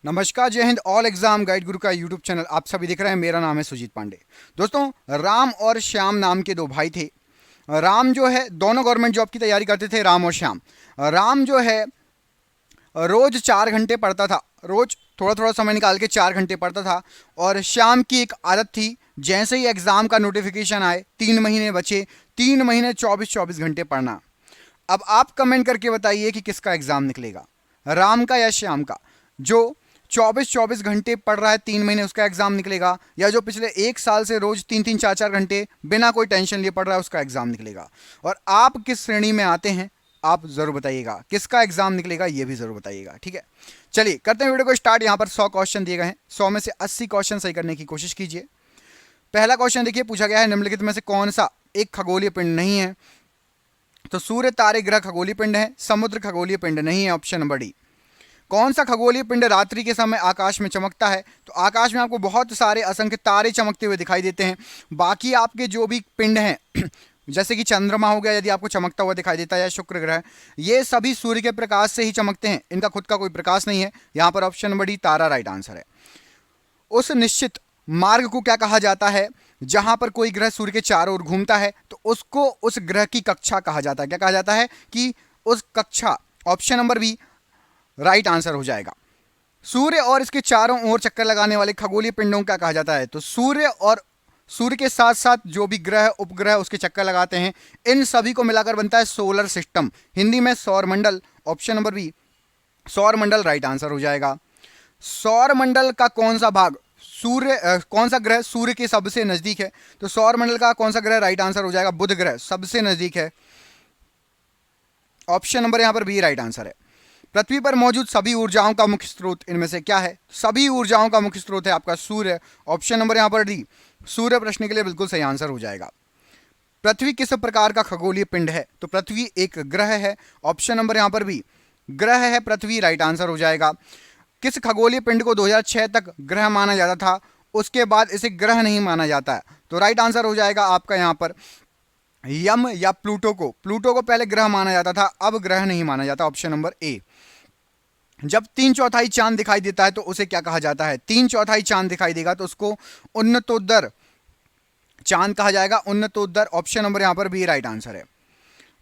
नमस्कार, जय Hind. All exam guide गुरु का यूट्यूब चैनल आप सभी देख रहे हैं। मेरा नाम है सुजीत पांडे। दोस्तों, राम और श्याम नाम के दो भाई थे। राम जो है दोनों गवर्नमेंट जॉब की तैयारी करते थे, राम और श्याम। राम जो है रोज 4 घंटे पढ़ता था, रोज थोड़ा थोड़ा समय निकाल के 4 घंटे पढ़ता था। और श्याम की एक आदत थी, जैसे ही एग्जाम का नोटिफिकेशन आए, 3 महीने बचे, 3 महीने 24-24 घंटे पढ़ना। अब आप कमेंट करके बताइए कि किसका एग्जाम निकलेगा, राम का या श्याम का। जो 24-24 घंटे पढ़ रहा है 3 महीने, उसका एग्जाम निकलेगा, या जो पिछले 1 साल से रोज 3-3, 4-4 घंटे बिना कोई टेंशन लिए पढ़ रहा है, उसका एग्जाम निकलेगा। और आप किस श्रेणी में आते हैं आप जरूर बताइएगा, किसका एग्जाम निकलेगा ये भी जरूर बताइएगा। ठीक है, चलिए करते हैं वीडियो को स्टार्ट। यहाँ पर 100 क्वेश्चन दिए गए हैं, 100 में से 80 क्वेश्चन सही करने की कोशिश कीजिए। पहला क्वेश्चन देखिए, पूछा गया है निम्नलिखित में से कौन सा एक खगोलीय पिंड नहीं है। तो सूर्य, तारे, ग्रह खगोलीय पिंड है, समुद्र खगोलीय पिंड नहीं है, ऑप्शन नंबर डी। कौन सा खगोलीय पिंड रात्रि के समय आकाश में चमकता है। तो आकाश में आपको बहुत सारे असंख्य तारे चमकते हुए दिखाई देते हैं। बाकी आपके जो भी पिंड हैं जैसे कि चंद्रमा हो गया, यदि आपको चमकता हुआ दिखाई देता है, या शुक्र ग्रह, ये सभी सूर्य के प्रकाश से ही चमकते हैं, इनका खुद का कोई प्रकाश नहीं है। यहाँ पर ऑप्शन नंबर डी, तारा, राइट आंसर है। उस निश्चित मार्ग को क्या कहा जाता है जहां पर कोई ग्रह सूर्य के चारों ओर घूमता है। तो उसको उस ग्रह की कक्षा कहा जाता है। क्या कहा जाता है कि उस कक्षा, option number B right answer हो जाएगा। सूर्य और इसके चारों ओर चक्कर लगाने वाले खगोलीय पिंडों को क्या कहा जाता है। तो सूर्य और सूर्य के साथ साथ जो भी ग्रह उपग्रह उसके चक्कर लगाते हैं, इन सभी को मिलाकर बनता है सोलर सिस्टम, हिंदी में सौर मंडल। ऑप्शन नंबर बी सौर मंडल राइट आंसर हो जाएगा। सौर मंडल का कौन सा भाग कौन सा ग्रह सूर्य के सबसे नजदीक है। तो सौर मंडल का कौन सा ग्रह, राइट आंसर हो जाएगा बुध ग्रह, सबसे नजदीक है। ऑप्शन नंबर यहां पर बी राइट आंसर है। पृथ्वी पर मौजूद सभी ऊर्जाओं का मुख्य स्रोत इनमें से क्या है। सभी ऊर्जाओं का मुख्य स्रोत है आपका सूर्य, ऑप्शन नंबर यहां पर डी सूर्य। प्रश्न के लिए बिल्कुल सही आंसर हो जाएगा। पृथ्वी किस प्रकार का खगोलीय पिंड है। तो पृथ्वी एक ग्रह है, ऑप्शन नंबर यहां पर भी ग्रह है पृथ्वी, राइट आंसर हो जाएगा। किस खगोलीय पिंड को 2006 तक ग्रह माना जाता था, उसके बाद इसे ग्रह नहीं माना जाता है। तो राइट आंसर हो जाएगा आपका यहां पर यम या प्लूटो को। प्लूटो को पहले ग्रह माना जाता था, अब ग्रह नहीं माना जाता, ऑप्शन नंबर ए। जब 3/4 चांद दिखाई देता है तो उसे क्या कहा जाता है। 3/4 चांद दिखाई देगा तो उसको उन्नतोत्तर चांद कहा जाएगा, उन्नतोत्तर, ऑप्शन नंबर यहां पर बी राइट आंसर है।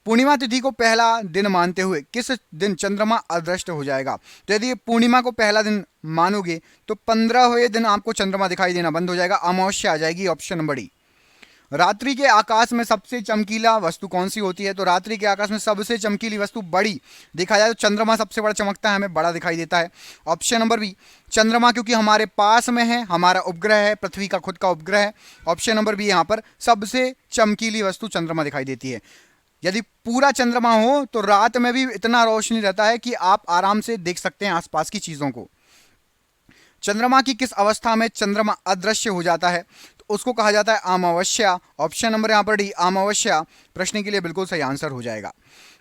पूर्णिमा तिथि को पहला दिन मानते हुए किस दिन चंद्रमा अदृश्य हो जाएगा। तो यदि पूर्णिमा को पहला दिन मानोगे तो 15वें दिन आपको चंद्रमा दिखाई देना बंद हो जाएगा, अमावस्या आ जाएगी, ऑप्शन नंबर डी। रात्रि के आकाश में सबसे चमकीला वस्तु कौन सी होती है। तो रात्रि के आकाश में सबसे चमकीली वस्तु बड़ी देखा जाए तो चंद्रमा सबसे बड़ा चमकता है, हमें बड़ा दिखाई देता है, ऑप्शन नंबर बी चंद्रमा, क्योंकि हमारे पास में है, हमारा उपग्रह है, पृथ्वी का खुद का उपग्रह है। ऑप्शन नंबर बी यहाँ पर सबसे चमकीली वस्तु चंद्रमा दिखाई देती है। यदि पूरा चंद्रमा हो तो रात में भी इतना रोशनी रहता है कि आप आराम से देख सकते हैं आसपास की चीजों को। चंद्रमा की किस अवस्था में चंद्रमा अदृश्य हो जाता है। तो उसको कहा जाता है अमावस्या, ऑप्शन नंबर यहां पर डी अमावस्या। प्रश्न के लिए बिल्कुल सही आंसर हो जाएगा।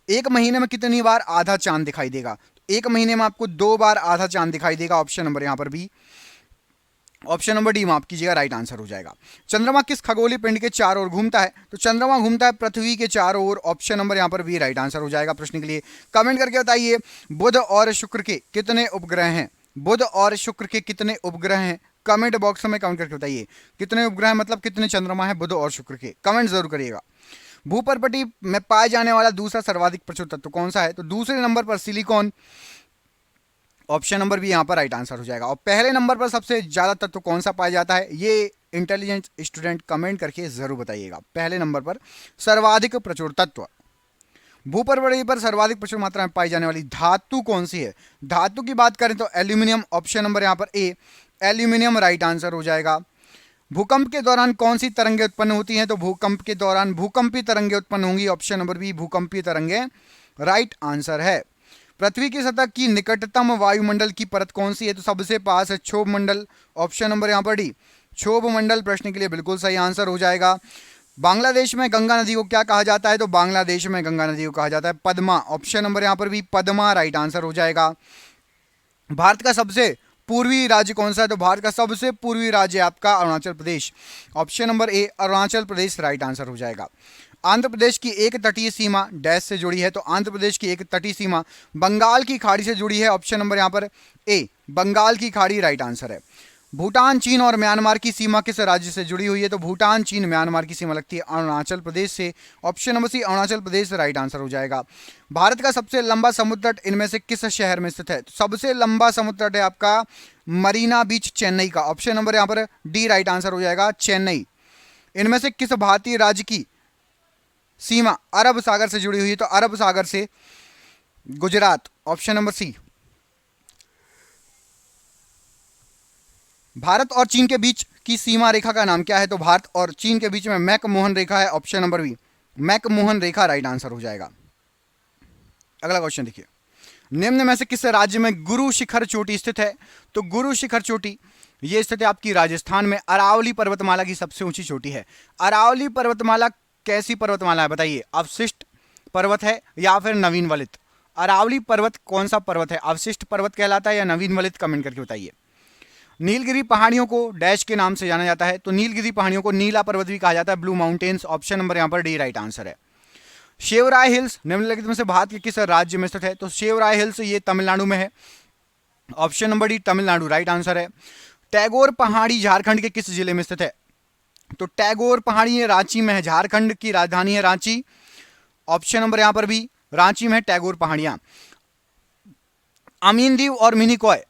एक महीने में कितनी बार आधा चांद दिखाई देगा। तो एक महीने में आपको 2 बार आधा चांद दिखाई देगा, ऑप्शन नंबर यहां पर बी, ऑप्शन नंबर डी माफ कीजिएगा, राइट आंसर हो जाएगा। चंद्रमा किस खगोलीय पिंड के चारों ओर घूमता है। तो चंद्रमा घूमता है पृथ्वी के चारों ओर, ऑप्शन नंबर यहां पर बी राइट आंसर हो जाएगा। प्रश्न के लिए कमेंट करके बताइए बुध और शुक्र के कितने उपग्रह हैं। बुध और शुक्र के कितने उपग्रह हैं, कमेंट बॉक्स में कमेंट करके बताइए। कितने उपग्रह मतलब कितने चंद्रमा है बुध और शुक्र के, कमेंट जरूर करिएगा। भूपर्पटी में पाए जाने वाला दूसरा सर्वाधिक प्रचुर तत्व कौन सा है। तो दूसरे नंबर पर सिलिकॉन, ऑप्शन नंबर भी यहां पर राइट आंसर हो जाएगा। और पहले नंबर पर सबसे ज्यादा तत्व कौन सा पाया जाता है, ये इंटेलिजेंट स्टूडेंट कमेंट करके जरूर बताइएगा। पहले नंबर पर सर्वाधिक प्रचुर तत्व, भूपर्वणी पर सर्वाधिक प्रचुर मात्रा में पाई जाने वाली धातु कौन सी है। धातु की बात करें तो एल्यूमिनियम, ऑप्शन नंबर यहां पर ए एल्यूमिनियम राइट आंसर हो जाएगा। भूकंप के दौरान कौन सी तरंगें उत्पन्न होती हैं। तो भूकंप के दौरान भूकंपीय तरंगें उत्पन्न होंगी, ऑप्शन नंबर बी भूकंपीय तरंगें राइट आंसर है। पृथ्वी की सतह की निकटतम वायुमंडल की परत कौन सी है। तो सबसे पास है क्षोभ मंडल, ऑप्शन नंबर यहां पर डी क्षोभ मंडल। प्रश्न के लिए बिल्कुल सही आंसर हो जाएगा। बांग्लादेश में गंगा नदी को क्या कहा जाता है। तो बांग्लादेश में गंगा नदी को कहा जाता है पद्मा, ऑप्शन नंबर यहां पर भी पद्मा राइट आंसर हो जाएगा। भारत का सबसे पूर्वी राज्य कौन सा है। तो भारत का सबसे पूर्वी राज्य आपका Arunachal Pradesh, option number A Arunachal Pradesh right answer हो जाएगा। आंध्र प्रदेश की एक तटीय सीमा डैश से जुड़ी है। तो आंध्र प्रदेश की एक तटीय सीमा बंगाल की खाड़ी से जुड़ी है, ऑप्शन नंबर यहां पर ए बंगाल की खाड़ी राइट आंसर है। भूटान, चीन और म्यांमार की सीमा किस राज्य से जुड़ी हुई है? तो भूटान, चीन, म्यांमार की सीमा लगती है अरुणाचल प्रदेश से। ऑप्शन नंबर सी अरुणाचल प्रदेश राइट आंसर हो जाएगा। भारत का सबसे लंबा समुद्र तट इनमें से किस शहर में स्थित है? तो सबसे लंबा समुद्र तट है आपका मरीना बीच, चेन्नई का। ऑप्शन नंबर यहाँ पर डी राइट आंसर हो जाएगा, चेन्नई। इनमें से किस भारतीय राज्य की सीमा अरब सागर से जुड़ी हुई है? तो अरब सागर से Gujarat. Option number C. Bharat और चीन के बीच की सीमा रेखा का नाम क्या है? तो भारत और चीन के बीच में मैकमोहन रेखा है। ऑप्शन नंबर बी, मैकमोहन रेखा राइट आंसर हो जाएगा। अगला क्वेश्चन देखिए, निम्न में से किस राज्य में गुरु शिखर चोटी स्थित है? तो गुरु शिखर चोटी ये स्थित है आपकी राजस्थान में। अरावली पर्वतमाला की सबसे ऊंची चोटी है। अरावली पर्वतमाला कैसी पर्वतमाला है बताइए? अवशिष्ट पर्वत है या फिर नवीन वलित? अरावली पर्वत कौन सा पर्वत है? अवशिष्ट पर्वत कहलाता है या नवीन वलित? कमेंट करके बताइए। नीलगिरी पहाड़ियों को डैश के नाम से जाना जाता है? तो नीलगिरी पहाड़ियों को नीला पर्वत भी कहा जाता है, ब्लू माउंटेन्स। ऑप्शन नंबर यहां पर डी राइट आंसर है। शेवराय हिल्स निम्नलिखित में से भारत के किस राज्य में स्थित है? तो शेवराय हिल्स ये तमिलनाडु में है। Option number D Tamil Nadu right answer है। टैगोर पहाड़ी झारखंड के किस जिले में स्थित है? तो टैगोर पहाड़ी ये रांची में है, झारखंड की राजधानी है रांची। ऑप्शन नंबर यहां पर भी रांची में है टैगोर पहाड़ियां। अमीनदीव और मिनिकॉय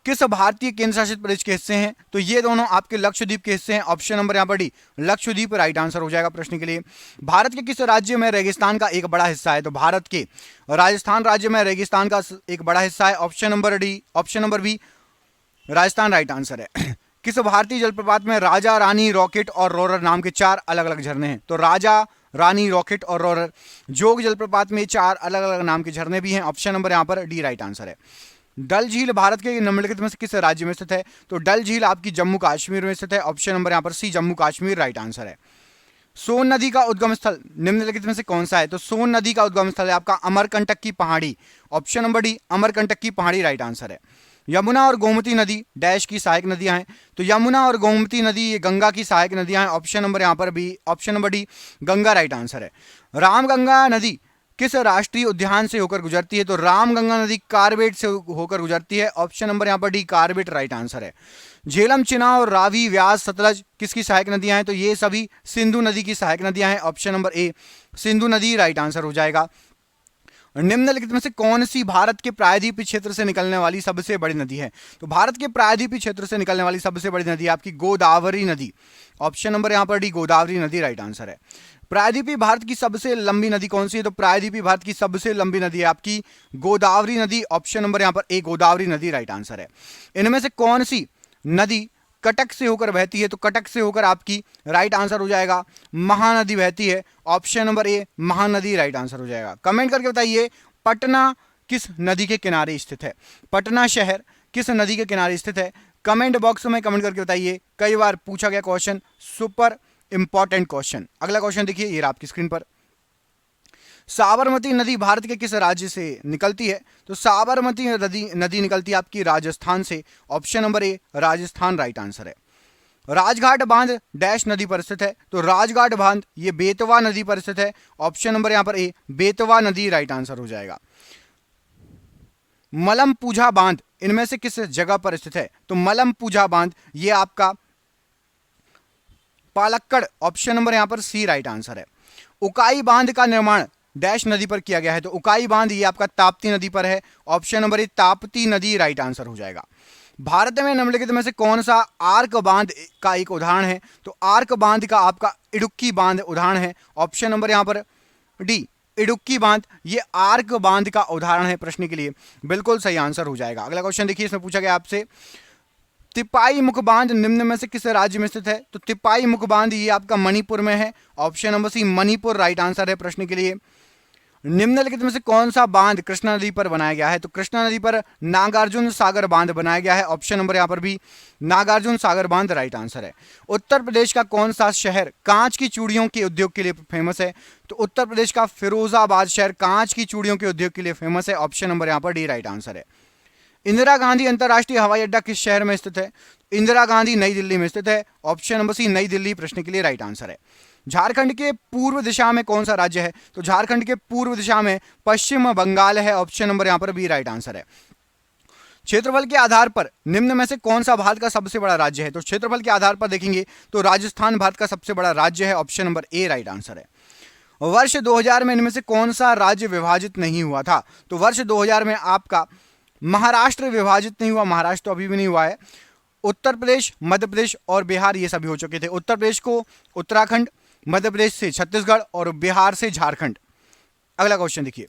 किस भारतीय केंद्र शासित प्रदेश के हिस्से हैं? तो ये दोनों आपके लक्षद्वीप के हिस्से हैं। ऑप्शन नंबर यहां पर डी लक्षद्वीप राइट आंसर हो जाएगा प्रश्न के लिए। भारत के किस राज्य में रेगिस्तान का एक बड़ा हिस्सा है? तो भारत के राजस्थान राज्य में रेगिस्तान का एक बड़ा हिस्सा है। Option number D, option number B Rajasthan right answer है। किस भारतीय जलप्रपात में राजा, रानी, रॉकेट और रोरर नाम के 4 अलग अलग झरने हैं? तो राजा, रानी, रॉकेट और रोरर जोग जलप्रपात में 4 अलग अलग नाम के झरने भी हैं। ऑप्शन नंबर यहां पर डी राइट आंसर है। डल झील भारत के निम्नलिखित में से किस राज्य में स्थित है? तो डल झील आपकी जम्मू कश्मीर में स्थित है। ऑप्शन नंबर यहां पर सी जम्मू कश्मीर राइट आंसर है। सोन नदी का उद्गम स्थल निम्नलिखित में से कौन सा है? तो सोन नदी का उद्गम स्थल है आपका अमरकंटक की पहाड़ी। ऑप्शन नंबर डी अमरकंटक की पहाड़ी राइट आंसर है। यमुना और गोमती नदी डैश की सहायक नदियां हैं? तो यमुना और गोमती नदी ये गंगा की सहायक नदियां हैं। ऑप्शन नंबर यहां पर B, option number D Ganga right answer है। रामगंगा नदी किस राष्ट्रीय उद्यान से होकर गुजरती है? तो रामगंगा नदी कार्बेट से होकर गुजरती है। ऑप्शन नंबर यहां पर डी कार्बेट राइट आंसर है। झेलम, चिनाब, रावी, व्यास, सतलज किसकी सहायक नदियां हैं? तो ये सभी सिंधु नदी की सहायक नदियां हैं। ऑप्शन नंबर ए सिंधु नदी राइट आंसर हो जाएगा। निम्नलिखित में से कौन सी भारत के प्रायद्वीपीय क्षेत्र से निकलने वाली सबसे बड़ी नदी है? तो भारत के प्रायद्वीपीय क्षेत्र से निकलने वाली सबसे बड़ी नदी आपकी गोदावरी नदी। ऑप्शन नंबर यहां पर डी गोदावरी नदी राइट आंसर है। प्रायद्वीपीय भारत की सबसे लंबी नदी कौन सी है? तो प्रायद्वीपीय भारत की सबसे लंबी नदी है आपकी गोदावरी नदी। ऑप्शन नंबर यहां पर ए गोदावरी नदी राइट आंसर है। इनमें से कौन सी नदी कटक से होकर बहती है? तो कटक से होकर आपकी राइट आंसर हो जाएगा महानदी बहती है। ऑप्शन नंबर ए महानदी राइट आंसर हो जाएगा। कमेंट करके बताइए पटना किस नदी के किनारे स्थित है? पटना शहर किस नदी के किनारे स्थित है? कमेंट बॉक्स में कमेंट करके बताइए। कई बार पूछा गया क्वेश्चन, सुपर इंपॉर्टेंट क्वेश्चन। अगला क्वेश्चन देखिए, ये आपकी स्क्रीन पर। साबरमती नदी भारत के किस राज्य से निकलती है? तो साबरमती नदी निकलती है आपकी राजस्थान से। ऑप्शन नंबर ए राजस्थान राइट आंसर है। राजघाट बांध डैश नदी पर स्थित है? तो राजघाट बांध ये बेतवा नदी पर स्थित है। ऑप्शन नंबर यहां पर ए बेतवा नदी राइट आंसर हो जाएगा। मलमपूझा बांध इनमें से किस जगह पर स्थित है? तो मलमपूझा बांध ये आपका पालक्कड़। ऑप्शन नंबर यहां पर सी राइट आंसर है। उकाई बांध का निर्माण डैश नदी पर किया गया है? तो उकाई बांध ये आपका ताप्ती नदी पर है। ऑप्शन नंबर ए ताप्ती नदी राइट आंसर हो जाएगा। भारत में निम्नलिखित में से कौन सा आर्क बांध का एक उदाहरण है? तो आर्क बांध का आपका इडुक्की बांध उदाहरण है। ऑप्शन नंबर यहां पर डी इडुक्की बांध ये आर्क बांध का उदाहरण है प्रश्न के लिए। बिल्कुल सही आंसर हो जाएगा। अगला क्वेश्चन देखिए, इसमें पूछा गया आपसे तिपाई मुख बांध निम्न में से किस राज्य में स्थित है? तो तिपाई मुख बांध ये आपका मणिपुर में है। Option number C Manipur right answer है प्रश्न के लिए। निम्नलिखित में से कौन सा बांध कृष्णा नदी पर बनाया गया है? तो कृष्णा नदी पर नागार्जुन सागर बांध बनाया गया है। ऑप्शन नंबर यहां पर भी नागार्जुन सागर बांध राइट आंसर है। उत्तर प्रदेश का कौन सा शहर कांच की चूड़ियों के उद्योग के लिए फेमस है? तो उत्तर प्रदेश का फिरोजाबाद शहर कांच की चूड़ियों के उद्योग के लिए फेमस है। ऑप्शन नंबर यहां पर डी राइट आंसर है। इंदिरा गांधी अंतरराष्ट्रीय हवाई अड्डा किस शहर में स्थित है? इंदिरा गांधी नई दिल्ली में स्थित है। ऑप्शन नंबर सी नई दिल्ली प्रश्न के लिए राइट आंसर है। झारखंड के पूर्व दिशा में कौन सा राज्य है? तो झारखंड के पूर्व दिशा में पश्चिम बंगाल है। ऑप्शन नंबर यहां पर बी राइट आंसर है। क्षेत्रफल के आधार पर निम्न में से कौन सा भारत का सबसे बड़ा राज्य है? तो क्षेत्रफल के आधार पर देखेंगे तो राजस्थान भारत का सबसे बड़ा राज्य है, ऑप्शन नंबर ए राइट आंसर है। वर्ष 2000 में इनमें से कौन सा राज्य विभाजित नहीं हुआ था? तो वर्ष 2000 में आपका महाराष्ट्र विभाजित नहीं हुआ, महाराष्ट्र तो अभी भी नहीं हुआ है। उत्तर प्रदेश, मध्य प्रदेश और बिहार ये सभी हो चुके थे। उत्तर प्रदेश को उत्तराखंड, मध्य प्रदेश से छत्तीसगढ़ और बिहार से झारखंड। अगला क्वेश्चन देखिए,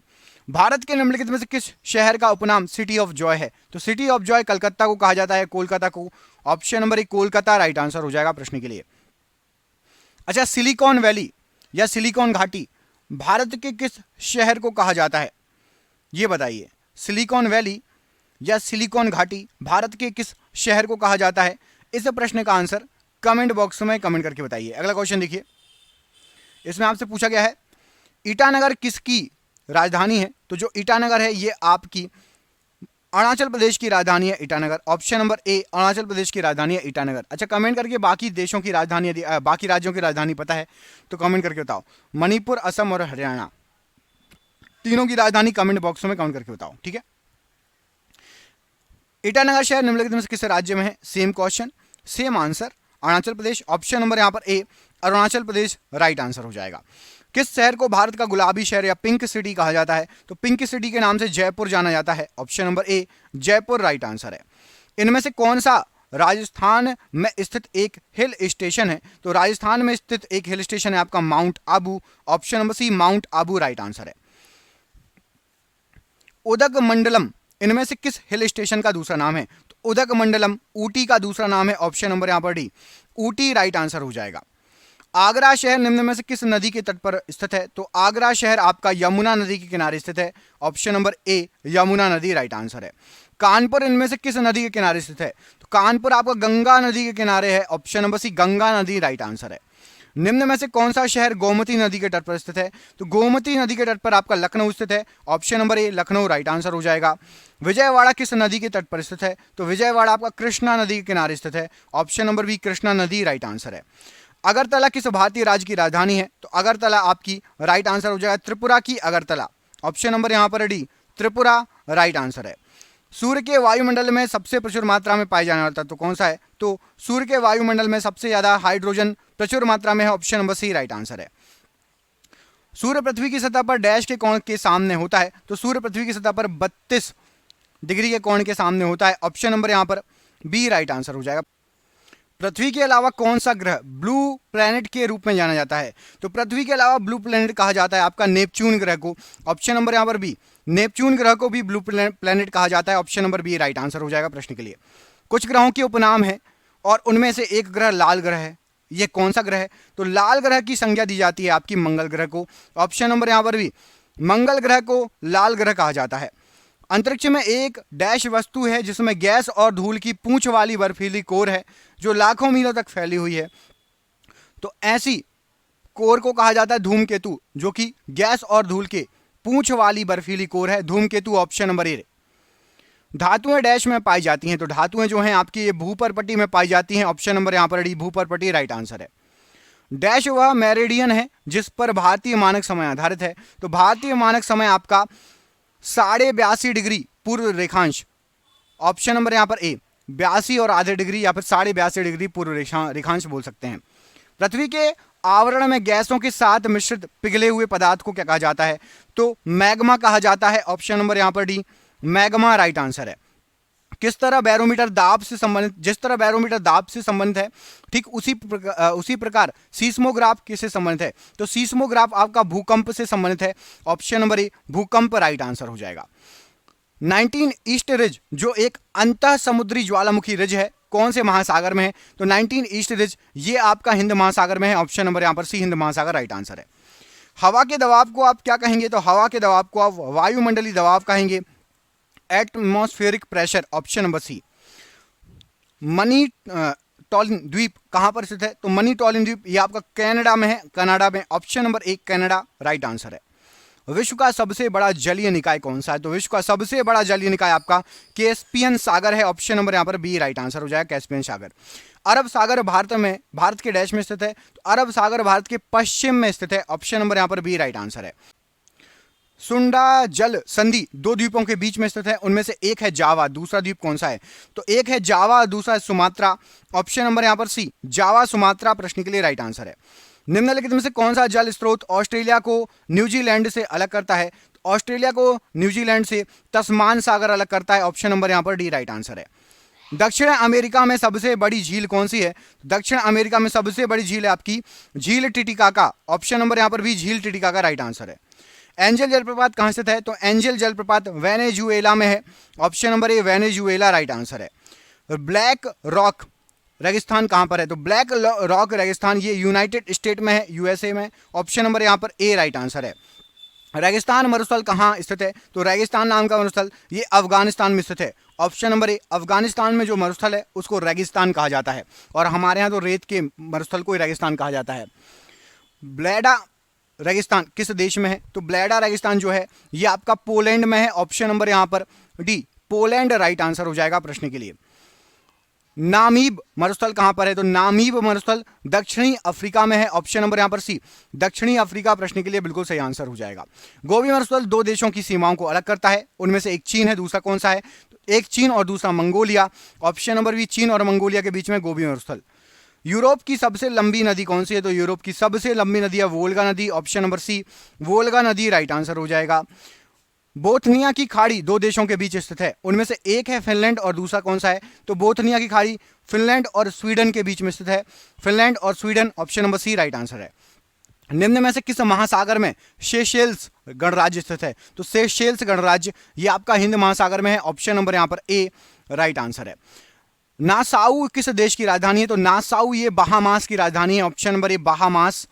भारत के निम्नलिखित में से किस शहर का उपनाम सिटी ऑफ जॉय है? तो सिटी ऑफ जॉय कलकत्ता को कहा जाता है, कोलकाता को। ऑप्शन नंबर ए कोलकाता राइट आंसर हो जाएगा प्रश्न के लिए। अच्छा, सिलिकॉन वैली या सिलिकॉन घाटी भारत के किस शहर को कहा जाता है? ये बताइए, सिलिकॉन वैली या सिलिकॉन घाटी भारत के किस शहर को कहा जाता है? इस प्रश्न का आंसर कमेंट बॉक्स में कमेंट करके बताइए। अगला क्वेश्चन देखिए, इसमें आपसे पूछा गया है ईटानगर किसकी राजधानी है? तो जो ईटानगर है ये आपकी अरुणाचल प्रदेश की राजधानी है, Itanagar. Option number A Arunachal Pradesh की राजधानी है ईटानगर। अच्छा, कमेंट करके बाकी देशों की राजधानी यदि बाकी राज्यों की राजधानी पता है तो कमेंट करके बताओ। मणिपुर, असम और हरियाणा, तीनों की राजधानी कमेंट बॉक्स में कमेंट करके बताओ, ठीक है। ईटानगर शहर निम्नलिखित में से किस राज्य में है? Same question, same answer, Arunachal Pradesh. Option number यहाँ पर A Arunachal Pradesh right answer हो जाएगा। किस शहर को भारत का गुलाबी शहर या पिंक सिटी कहा जाता है? तो पिंक सिटी के नाम से जयपुर जाना जाता है। ऑप्शन नंबर ए जयपुर राइट आंसर है। इनमें से कौन सा राजस्थान में स्थित एक हिल स्टेशन है? तो राजस्थान में स्थित एक हिल स्टेशन है आपका mount Abu. Option number C mount Abu right answer है। उदगमंडलम इनमें से किस हिल स्टेशन का दूसरा नाम है? तो उदगमंडलम ऊटी का दूसरा नाम है। ऑप्शन नंबर यहां पर डी ऊटी राइट आंसर हो जाएगा। आगरा शहर निम्न में से किस नदी के तट पर स्थित है? तो आगरा शहर आपका यमुना नदी के किनारे स्थित है। ऑप्शन नंबर ए यमुना नदी राइट आंसर है। कानपुर इनमें से किस नदी के किनारे स्थित है? तो कानपुर आपका गंगा नदी के किनारे है। ऑप्शन नंबर सी गंगा नदी राइट आंसर है। निम्न में से कौन सा शहर गोमती नदी के तट पर स्थित है? तो गोमती नदी के तट पर आपका लखनऊ स्थित है। ऑप्शन नंबर ए लखनऊ राइट आंसर हो जाएगा। विजयवाड़ा किस नदी के तट पर स्थित है? तो विजयवाड़ा आपका कृष्णा नदी के किनारे स्थित है। ऑप्शन नंबर बी कृष्णा नदी राइट आंसर है। अगरतला किस भारतीय राज्य की राजधानी है? तो अगरतला आपकी राइट आंसर हो जाएगा त्रिपुरा की अगरतला। ऑप्शन नंबर यहां पर डी त्रिपुरा राइट आंसर है। सूर्य के वायुमंडल में सबसे प्रचुर मात्रा में पाए जाने वाला तत्व कौन सा है? तो सूर्य के वायुमंडल में सबसे ज्यादा हाइड्रोजन प्रचुर मात्रा में है। Option number C right answer है। सूर्य पृथ्वी की सतह पर डैश के कोण के सामने होता है? तो सूर्य पृथ्वी की सतह पर 32 डिग्री के कोण के सामने होता है। ऑप्शन नंबर यहां पर बी राइट आंसर हो जाएगा। पृथ्वी के अलावा कौन सा ग्रह ब्लू प्लैनेट के रूप में जाना जाता है? तो पृथ्वी के अलावा ब्लू प्लैनेट कहा जाता है आपका नेपच्यून ग्रह को। ऑप्शन नंबर यहां पर बी नेपच्यून ग्रह को भी ब्लू प्लैनेट कहा जाता है। Option number B right answer हो जाएगा प्रश्न के लिए। कुछ ग्रहों के उपनाम है और उनमें से एक ग्रह लाल ग्रह है। ये कौन सा ग्रह है? तो लाल ग्रह की संज्ञा दी जाती है आपकी मंगल ग्रह को। ऑप्शन नंबर यहां पर भी मंगल ग्रह को लाल ग्रह कहा जाता है। अंतरिक्ष में एक डैश वस्तु है जिसमें गैस और धूल की पूंछ वाली बर्फीली कोर है जो लाखों मीलों तक फैली हुई है। तो ऐसी कोर को कहा जाता है धूमकेतु, जो कि गैस और धूल के पूंछ वाली बर्फीली कोर है धूमकेतु। ऑप्शन नंबर ए। धातुएं डैश में पाई जाती हैं? तो धातुएं जो हैं आपकी ये भूपर्पटी में पाई जाती हैं। ऑप्शन नंबर यहां पर डी भूपर्पटी राइट आंसर है। डैश वह मेरिडियन है जिस पर भारतीय मानक समय आधारित है? तो भारतीय मानक समय आपका 82.5 डिग्री पूर्व रेखांश। ऑप्शन नंबर यहां पर ए 82 और आधे डिग्री या फिर 82.5 डिग्री पूर्व रेखांश बोल सकते हैं। पृथ्वी के आवरण में गैसों के साथ मिश्रित पिघले हुए पदार्थ को क्या कहा जाता है? तो मैग्मा कहा जाता है। ऑप्शन नंबर यहां पर डी मैग्मा राइट आंसर है। किस तरह बैरोमीटर दाब से संबंधित, जिस तरह बैरोमीटर दाब से संबंधित है ठीक उसी प्रकार सीस्मोग्राफ किससे संबंधित है? तो सीस्मोग्राफ आपका भूकंप से संबंधित है। ऑप्शन नंबर ए भूकंप राइट आंसर हो जाएगा। 19 ईस्ट रिज जो एक अंतः समुद्री ज्वालामुखी रिज है कौन से महासागर में है? तो 19 ईस्ट रिज ये आपका हिंद महासागर में है। ऑप्शन नंबर यहां पर सी हिंद महासागर राइट आंसर है। हवा के दबाव को आप क्या कहेंगे? तो हवा के दबाव को आप वायुमंडलीय दबाव कहेंगे, atmospheric pressure. Option number C. Manitoulin द्वीप कहां पर स्थित है? तो मनीटॉलिन द्वीप ये आपका कनाडा में है, कनाडा में। ऑप्शन नंबर एक कनाडा राइट आंसर है। विश्व का सबसे बड़ा जलीय निकाय कौन सा है? तो विश्व का सबसे बड़ा जलीय निकाय आपका कैस्पियन सागर है। ऑप्शन नंबर यहां पर बी राइट आंसर हो जाएगा कैस्पियन सागर। अरब सागर भारत के डैश में स्थित है? तो अरब सागर भारत के पश्चिम में स्थित है। ऑप्शन नंबर यहां पर बी राइट आंसर है। सुंडा जल संधि दो द्वीपों के बीच में स्थित है, उनमें से एक है जावा, दूसरा द्वीप कौन सा है? तो एक है जावा, दूसरा है सुमात्रा। ऑप्शन नंबर यहां पर सी, जावा सुमात्रा प्रश्न के लिए राइट आंसर है। निम्नलिखित में से कौन सा जल स्रोत ऑस्ट्रेलिया को न्यूजीलैंड से अलग करता है? ऑस्ट्रेलिया को न्यूजीलैंड से तस्मान सागर अलग करता है। ऑप्शन नंबर यहां पर डी राइट आंसर है। दक्षिण अमेरिका में सबसे बड़ी झील कौन सी है? दक्षिण अमेरिका में सबसे बड़ी झील है आपकी झील टिटिकाका। ऑप्शन नंबर यहां पर भी झील टिटिकाका राइट आंसर है। एंजल जलप्रपात कहां स्थित है? तो एंजल जलप्रपात वेनेजुएला में है। ऑप्शन नंबर ए वेनेजुएला राइट आंसर है। ब्लैक रॉक रेगिस्तान कहां पर है? तो ब्लैक रॉक रेगिस्तान ये यूनाइटेड स्टेट में है, यूएसए में। ऑप्शन नंबर यहां पर ए राइट आंसर है। रेगिस्तान मरुस्थल कहां स्थित है? तो रेगिस्तान नाम का मरुस्थल ये अफगानिस्तान में स्थित है। ऑप्शन नंबर ए, अफगानिस्तान में जो मरुस्थल है उसको रेगिस्तान कहा जाता है, और हमारे यहाँ तो रेत के मरुस्थल को रेगिस्तान कहा जाता है। ब्लेडा रेगिस्तान किस देश में है? तो ब्लेडा रेगिस्तान जो है ये आपका पोलैंड में है। ऑप्शन नंबर यहां पर डी पोलैंड राइट आंसर हो जाएगा प्रश्न के लिए। नामीब मरुस्थल कहां पर है? तो नामीब मरुस्थल दक्षिणी अफ्रीका में है। ऑप्शन नंबर यहां पर सी दक्षिणी अफ्रीका प्रश्न के लिए बिल्कुल सही आंसर हो जाएगा। गोबी मरुस्थल दो देशों की सीमाओं को अलग करता है, उनमें से एक चीन है, दूसरा कौन सा है? तो एक चीन और दूसरा मंगोलिया। ऑप्शन नंबर बी चीन और मंगोलिया के बीच में गोबी मरुस्थल। यूरोप की सबसे लंबी नदी कौन सी है? तो यूरोप की सबसे लंबी नदी है वोल्गा नदी। ऑप्शन नंबर सी वोल्गा नदी राइट आंसर हो जाएगा। बोथनिया की खाड़ी दो देशों के बीच स्थित है, उनमें से एक है फिनलैंड और दूसरा कौन सा है? तो बोथनिया की खाड़ी फिनलैंड और स्वीडन के बीच में स्थित है, फिनलैंड और Sweden. Option number C right answer है। निम्न में से किस महासागर में सेशेल्स गणराज्य स्थित है? तो सेशेल्स गणराज्य ये आपका हिंद महासागर में है। ऑप्शन नंबर यहां पर ए राइट आंसर है। नासाउ किस देश की राजधानी है? तो नासाउ ये बहामास की राजधानी है। ऑप्शन नंबर ए बहामास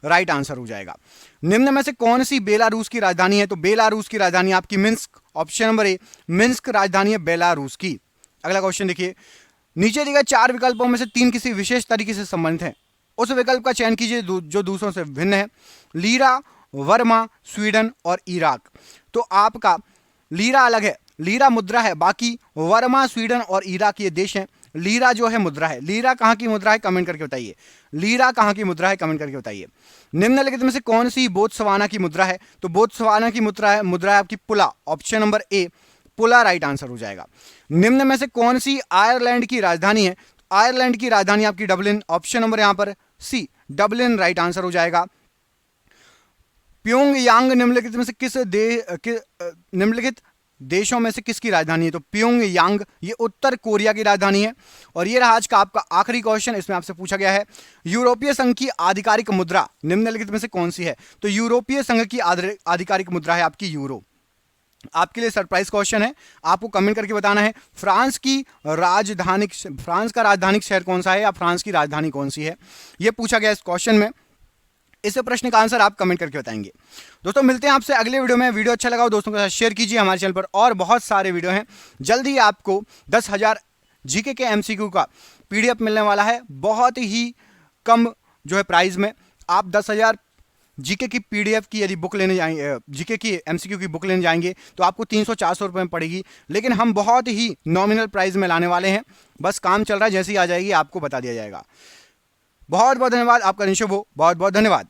राइट आंसर हो जाएगा। निम्न में से कौन सी बेलारूस की राजधानी है? तो बेलारूस की राजधानी आपकी मिन्स्क। ऑप्शन नंबर ए मिन्स्क राजधानी है बेलारूस की। अगला क्वेश्चन देखिए, नीचे दिए गए चार विकल्पों में से तीन किसी विशेष तरीके से संबंधित हैं, उस विकल्प का चयन कीजिए जो दूसरों से भिन्न है। लीरा, वर्मा, स्वीडन और इराक। तो आपका लीरा अलग है, लीरा मुद्रा है, बाकी वर्मा, स्वीडन और इराक ये देश हैं। लीरा जो है मुद्रा है। लीरा कहां की मुद्रा है कमेंट करके बताइए। लीरा कहां की मुद्रा है कमेंट करके बताइए। निम्नलिखित में से कौन सी बोत्सवाना की मुद्रा है? तो बोत्सवाना की मुद्रा है आपकी पुला। ऑप्शन नंबर ए पुला राइट आंसर हो जाएगा। निम्न में से कौन सी आयरलैंड की राजधानी है? आयरलैंड की राजधानी आपकी डबलिन। ऑप्शन नंबर यहां पर सी डबलिन राइट आंसर हो जाएगा। प्योंगयांग निम्नलिखित में से निम्नलिखित देशों में से किसकी राजधानी है? तो प्योंगयांग ये उत्तर कोरिया की राजधानी है। और ये रहा आज का आपका आखिरी क्वेश्चन, इसमें आपसे पूछा गया है यूरोपीय संघ की आधिकारिक मुद्रा निम्नलिखित में से कौन सी है? तो यूरोपीय संघ की आधिकारिक मुद्रा है आपकी यूरो। आपके लिए सरप्राइज क्वेश्चन है, आपको कमेंट करके बताना है फ्रांस का राजधानी शहर कौन सा है या फ्रांस की राजधानी कौन सी है, यह पूछा गया इस क्वेश्चन में। इस प्रश्न का आंसर आप कमेंट करके बताएंगे। दोस्तों मिलते हैं आपसे अगले वीडियो में। वीडियो अच्छा लगा हो दोस्तों के साथ शेयर कीजिए। हमारे चैनल पर और बहुत सारे वीडियो हैं। जल्दी आपको 10,000 जीके के एमसीक्यू का पीडीएफ मिलने वाला है, बहुत ही कम जो है प्राइस में। आप 10,000 जीके की पीडीएफ की यदि बुक लेने जाएंगे, जीके की एमसीक्यू की बुक लेने जाएंगे तो आपको 300-400 रुपये में पड़ेगी, लेकिन हम बहुत ही नॉमिनल प्राइस में लाने वाले हैं। बस काम चल रहा है, जैसे ही आ जाएगी आपको बता दिया जाएगा। बहुत बहुत धन्यवाद, आपका दिन शुभ हो। बहुत बहुत धन्यवाद।